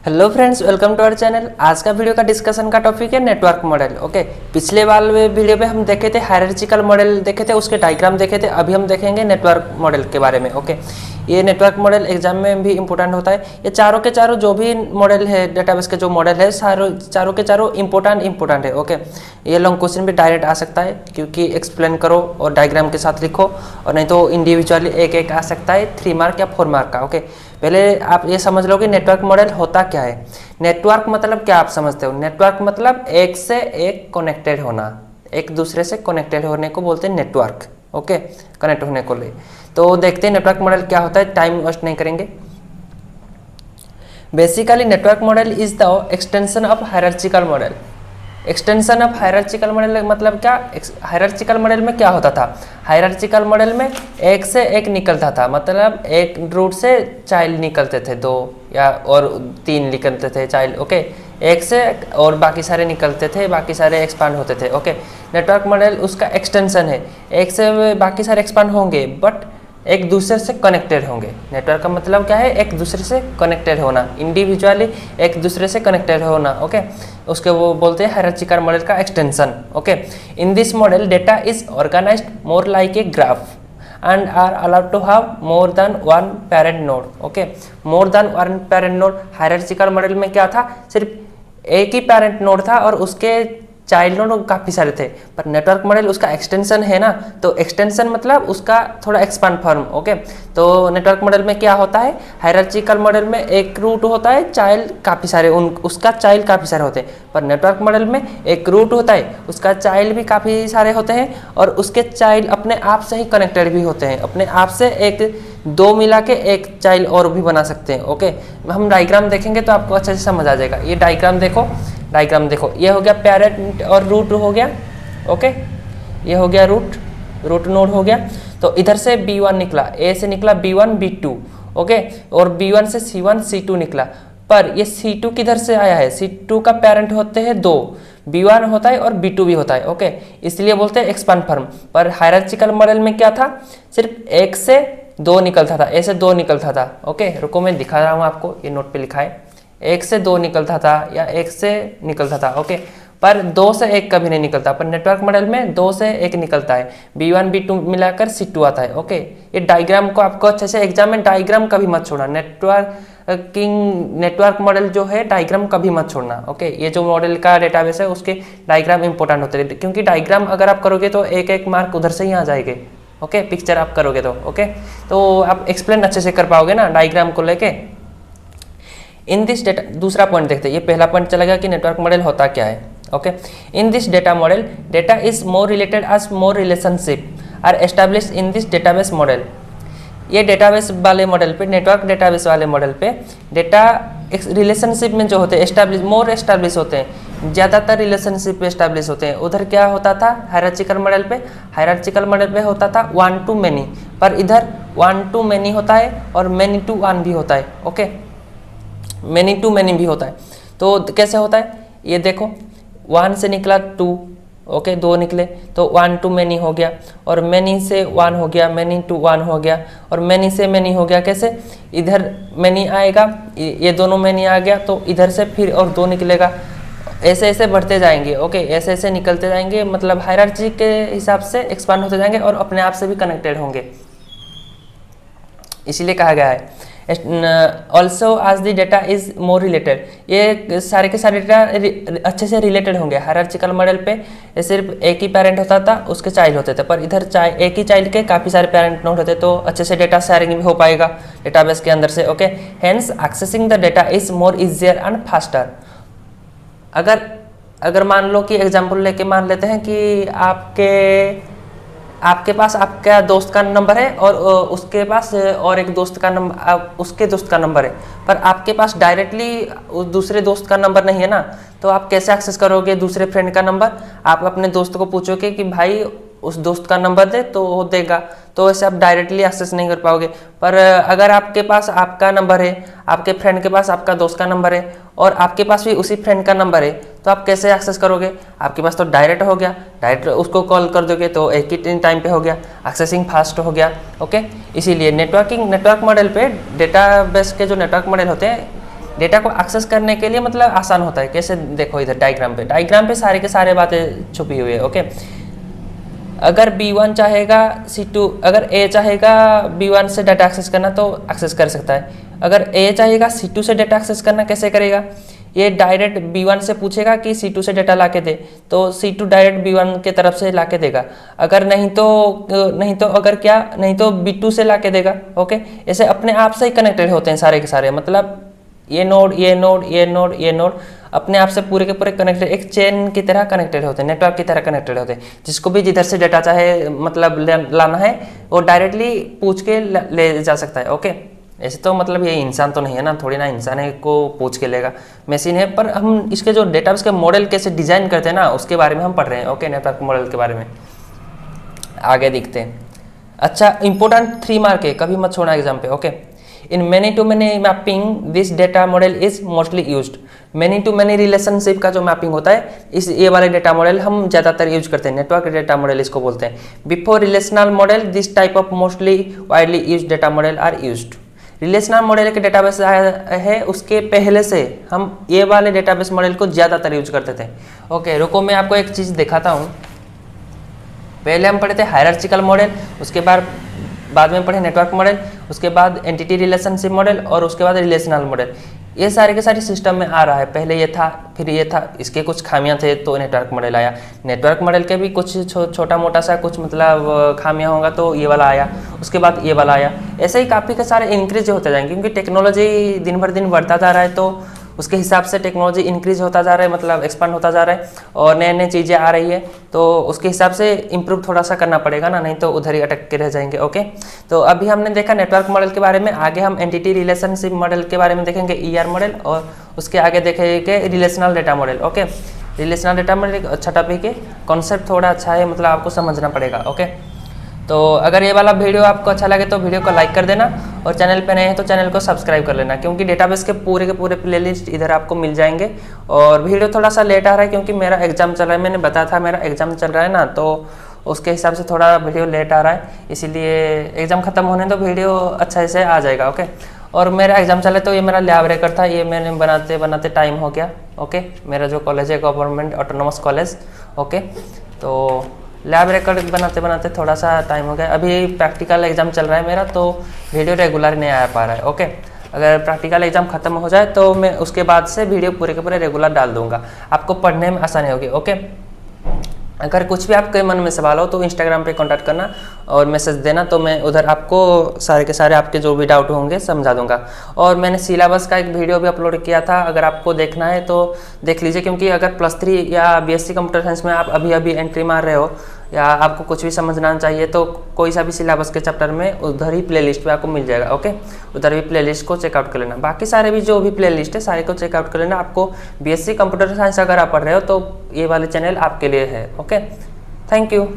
Hello friends, welcome to our channel. आज का video का डिस्कशन का टॉपिक है नेटवर्क मॉडल। ओके, पिछले वाले वीडियो में हम देखे थे हायरार्चिकल मॉडल देखे थे, उसके डायग्राम देखे थे। अभी हम देखेंगे नेटवर्क मॉडल के बारे में। ओके, ये नेटवर्क मॉडल एग्जाम में भी इंपॉर्टेंट होता है। ये चारों के चारों जो भी मॉडल है, डेटाबेस के जो मॉडल है, चारों के चारों इंपॉर्टेंट है। ओके, ये लॉन्ग क्वेश्चन भी डायरेक्ट आ सकता है क्योंकि एक्सप्लेन करो और डायग्राम के साथ लिखो, और नहीं तो इंडिविजुअली एक एक आ सकता है 3 मार्क या 4 मार्क का। ओके, पहले आप ये समझ लो कि नेटवर्क मॉडल होता क्या है। नेटवर्क मतलब क्या आप समझते हो? नेटवर्क मतलब एक से एक कनेक्टेड होना, एक दूसरे से कनेक्टेड होने को बोलते हैं नेटवर्क। ओके, कनेक्ट होने को ले तो देखते हैं नेटवर्क मॉडल क्या होता है। टाइम वेस्ट नहीं करेंगे। Basically network model is the extension of hierarchical model. Extension of hierarchical model मतलब क्या? हायरार्चिकल मॉडल में क्या होता था? हायरार्चिकल मॉडल में एक से एक निकलता था, मतलब एक रूट से चाइल्ड निकलते थे, 2 या और 3 निकलते थे चाइल्ड। ओके, एक से और बाकी सारे निकलते थे, बाकी सारे एक्सपांड होते थे। ओके, नेटवर्क मॉडल उसका एक्सटेंशन है। एक से बाकी सारे एक्सपांड होंगे बट एक दूसरे से कनेक्टेड होंगे। नेटवर्क का मतलब क्या है? एक दूसरे से कनेक्टेड होना, इंडिविजुअली एक दूसरे से कनेक्टेड होना। ओके, उसके वो बोलते हैं हायरार्चिकल मॉडल का extension. Okay, in this model data is organised more like a graph and are allowed to have more than one parent node. Okay, more than one parent node। Hierarchical model में क्या था? सिर्फ एक ही parent node था और उसके child node काफ़ी सारे थे। पर नेटवर्क मॉडल उसका एक्सटेंशन है ना, तो एक्सटेंशन मतलब उसका थोड़ा एक्सपांड फॉर्म। ओके, तो नेटवर्क मॉडल में क्या होता है? हायरार्चिकल मॉडल में एक रूट होता है, चाइल्ड काफ़ी सारे, उसका चाइल्ड काफ़ी सारे होते हैं। पर नेटवर्क मॉडल में एक रूट होता है, उसका चाइल्ड भी काफ़ी सारे होते हैं, और उसके चाइल्ड अपने आप से ही कनेक्टेड भी होते हैं। अपने आप से एक 2 मिला के एक चाइल्ड और भी बना सकते हैं। ओके, हम डायग्राम देखेंगे तो आपको अच्छे से समझ आ जाएगा। ये डायग्राम देखो, ये हो गया पेरेंट और रूट हो गया। ओके, ये हो गया रूट नोड हो गया। तो इधर से B1 निकला, A से निकला B1 B2। ओके, और B1 से C1 C2 निकला। पर ये C2 किधर से आया है? C2 का पेरेंट होते हैं 2, B1 होता है और B2 भी होता है। ओके, इसलिए बोलते हैं एक्सपांड फॉर्म। पर हायरार्चिकल मॉडल में क्या था? सिर्फ 1 से 2 निकलता था, A से 2 निकलता था। ओके, रुको मैं दिखा रहा हूँ आपको, ये नोट पे लिखा है। 1 से 2 निकलता था या 1 से निकलता था। ओके, पर 2 से 1 कभी नहीं निकलता। पर नेटवर्क मॉडल में 2 से 1 निकलता है, B1 B2 मिलाकर C2 आता है। ओके, ये डायग्राम को आपको अच्छे से एग्जाम में डायग्राम कभी मत छोड़ना। नेटवर्क मॉडल जो है डायग्राम कभी मत छोड़ना। ओके, ये जो मॉडल का डेटाबेस है उसके डायग्राम इंपॉर्टेंट होते हैं, क्योंकि डायग्राम अगर आप करोगे तो एक एक मार्क उधर से ही आ जाएंगे। ओके, पिक्चर आप करोगे तो ओके, तो आप एक्सप्लेन अच्छे से कर पाओगे ना डायग्राम को लेके। इन दिस डेटा, दूसरा पॉइंट देखते हैं। ये पहला पॉइंट चला गया कि नेटवर्क मॉडल होता क्या है। Okay, in this data model data is more related as more relationship are established in this database model. ये डेटाबेस वाले मॉडल पे, नेटवर्क डेटाबेस वाले मॉडल पे डेटा रिलेशनशिप में जो होते हैं मोर एस्टैब्लिश होते हैं, ज़्यादातर रिलेशनशिप एस्टैब्लिश होते हैं। उधर क्या होता था हायरार्चिकल मॉडल पे होता था 1 to many, पर इधर 1 to many होता है और many to 1 भी होता है। ओके, many to many भी होता है। तो कैसे होता है ये देखो, 1 से निकला 2, ओके, 2 निकले तो 1 to many हो गया, और many से 1 हो गया, many to 1 हो गया, और many से many हो गया। कैसे? इधर many आएगा, ये दोनों many आ गया तो इधर से फिर और 2 निकलेगा। ऐसे ऐसे बढ़ते जाएंगे। ओके, ऐसे ऐसे निकलते जाएंगे, मतलब हायरार्ची के हिसाब से एक्सपांड होते जाएंगे और अपने आप से भी कनेक्टेड होंगे। इसीलिए कहा गया है also as the data is more related. ये सारे के सारे डेटा अच्छे से रिलेटेड होंगे। हायरार्चिकल मॉडल पे सिर्फ एक ही पेरेंट होता था, उसके चाइल्ड होते थे, पर इधर एक ही चाइल्ड के काफ़ी सारे पेरेंट नोड होते, तो अच्छे से डेटा शेयरिंग भी हो पाएगा डेटाबेस के अंदर से। Okay, hence accessing the data is more easier and faster. अगर मान लो कि एग्जाम्पल लेके मान लेते हैं कि आपके पास आपका दोस्त का नंबर है और उसके पास और एक दोस्त का नंबर, उसके दोस्त का नंबर है, पर आपके पास डायरेक्टली उस दूसरे दोस्त का नंबर नहीं है ना, तो आप कैसे एक्सेस करोगे दूसरे फ्रेंड का नंबर? आप अपने दोस्त को पूछोगे कि भाई उस दोस्त का नंबर दे, तो वो देगा। तो ऐसे आप डायरेक्टली एक्सेस नहीं कर पाओगे। पर अगर आपके पास आपका नंबर है, आपके फ्रेंड के पास आपका दोस्त का नंबर है, और आपके पास भी उसी फ्रेंड का नंबर है, तो आप कैसे एक्सेस करोगे? आपके पास तो डायरेक्ट हो गया, डायरेक्ट उसको कॉल कर दोगे तो एक ही टाइम पे हो गया, एक्सेसिंग फास्ट हो गया। ओके, इसीलिए नेटवर्क मॉडल पे डेटाबेस के जो नेटवर्क मॉडल होते हैं डेटा को एक्सेस करने के लिए मतलब आसान होता है। कैसे, देखो इधर डायग्राम पे सारे के सारे बातें छुपी हुई है। ओके, अगर B1 चाहेगा C2, अगर A चाहेगा B1 से डाटा एक्सेस करना तो एक्सेस कर सकता है। अगर A चाहेगा C2 से डाटा एक्सेस करना, कैसे करेगा? ये डायरेक्ट B1 से पूछेगा कि C2 से डाटा ला के दे, तो C2 डायरेक्ट B1 के तरफ से ला के देगा। अगर नहीं तो अगर क्या, नहीं तो B2 से ला के देगा। ओके, ऐसे अपने आप से ही कनेक्टेड होते हैं सारे के सारे, मतलब ये नोड अपने आप से पूरे के पूरे कनेक्टेड, एक चेन की तरह कनेक्टेड होते हैं, नेटवर्क की तरह कनेक्टेड होते हैं। जिसको भी जिधर से डाटा चाहे मतलब लाना है वो डायरेक्टली पूछ के ले जा सकता है। ओके, ऐसे तो मतलब ये इंसान तो नहीं है ना, थोड़ी ना इंसान है को पूछ के लेगा, मशीन है। पर हम इसके जो डेटाबेस के मॉडल कैसे डिजाइन करते हैं ना, उसके बारे में हम पढ़ रहे हैं। ओके, नेटवर्क मॉडल के बारे में आगे दिखते हैं। अच्छा, इंपॉर्टेंट 3 मार्क है, कभी मत छोड़ना एग्जाम पे। Okay, in many to many mapping this data model is mostly used. Many to many relationship का जो मैपिंग होता है, इस ये वाले डेटा मॉडल हम ज़्यादातर यूज करते हैं, नेटवर्क डेटा मॉडल इसको बोलते हैं। Before relational model this type of mostly widely use data model are used. Relational model के डेटाबेस है, उसके पहले से हम ये वाले डेटाबेस मॉडल को ज़्यादातर यूज करते थे। ओके, रुको मैं आपको एक चीज़ दिखाता हूँ। पहले हम पढ़े थे हायरार्चिकल मॉडल, उसके बाद में पढ़े नेटवर्क मॉडल, उसके बाद एंटिटी रिलेशनशिप मॉडल और उसके बाद रिलेशनल मॉडल। ये सारे के सारे सिस्टम में आ रहा है। पहले ये था, फिर ये था, इसके कुछ खामियां थे तो नेटवर्क मॉडल आया। नेटवर्क मॉडल के भी कुछ छोटा मोटा सा कुछ मतलब खामियां होगा तो ये वाला आया, उसके बाद ये वाला आया। ऐसे ही काफ़ी के सारे इंक्रीज होते जाएंगे, क्योंकि टेक्नोलॉजी दिन भर दिन बढ़ता जा रहा है, तो उसके हिसाब से टेक्नोलॉजी इंक्रीज होता जा रहा है, मतलब एक्सपांड होता जा रहा है और नए नए चीज़ें आ रही है, तो उसके हिसाब से इम्प्रूव थोड़ा सा करना पड़ेगा ना, नहीं तो उधर ही अटक के रह जाएंगे। ओके, तो अभी हमने देखा नेटवर्क मॉडल के बारे में, आगे हम एंटिटी रिलेशनशिप मॉडल के बारे में देखेंगे, ER मॉडल, और उसके आगे देखेंगे relational data model. Okay, relational data model एक अच्छा टॉपिक है, कॉन्सेप्ट थोड़ा अच्छा है, मतलब आपको समझना पड़ेगा। ओके, तो अगर ये वाला वीडियो आपको अच्छा लगे तो वीडियो को लाइक कर देना, और चैनल पे नए हैं तो चैनल को सब्सक्राइब कर लेना, क्योंकि डेटाबेस के पूरे प्लेलिस्ट इधर आपको मिल जाएंगे। और वीडियो थोड़ा सा लेट आ रहा है क्योंकि मेरा एग्जाम चल रहा है, मैंने बताया था मेरा एग्जाम चल रहा है ना, तो उसके हिसाब से थोड़ा वीडियो लेट आ रहा है, इसीलिए एग्ज़ाम ख़त्म होने तो वीडियो अच्छा से आ जाएगा। ओके, और मेरा एग्जाम चला तो ये मेरा लैब रेकॉर्ड था, ये मैंने बनाते बनाते टाइम हो गया। ओके, मेरा जो कॉलेज है गवर्नमेंट ऑटोनोमस कॉलेज। ओके, तो लैब रिकॉर्ड बनाते बनाते थोड़ा सा टाइम हो गया। अभी प्रैक्टिकल एग्जाम चल रहा है मेरा, तो वीडियो रेगुलर नहीं आ पा रहा है। ओके, अगर प्रैक्टिकल एग्जाम खत्म हो जाए तो मैं उसके बाद से वीडियो पूरे के पूरे रेगुलर डाल दूंगा, आपको पढ़ने में आसानी होगी। ओके, अगर कुछ भी आपके मन में सवाल हो तो इंस्टाग्राम पे कांटेक्ट करना और मैसेज देना, तो मैं उधर आपको सारे के सारे आपके जो भी डाउट होंगे समझा दूंगा। और मैंने सिलेबस का एक वीडियो भी अपलोड किया था, अगर आपको देखना है तो देख लीजिए, क्योंकि अगर +3 या BSc कंप्यूटर साइंस में आप अभी एंट्री मार रहे हो या आपको कुछ भी समझना चाहिए, तो कोई सा भी सिलेबस के चैप्टर में उधर ही प्लेलिस्ट पे आपको मिल जाएगा। ओके, उधर भी प्लेलिस्ट को चेकआउट कर लेना, बाकी सारे भी जो भी प्लेलिस्ट है सारे को चेकआउट कर लेना। आपको BSc कंप्यूटर साइंस अगर आप पढ़ रहे हो तो ये वाले चैनल आपके लिए है। Okay, thank you.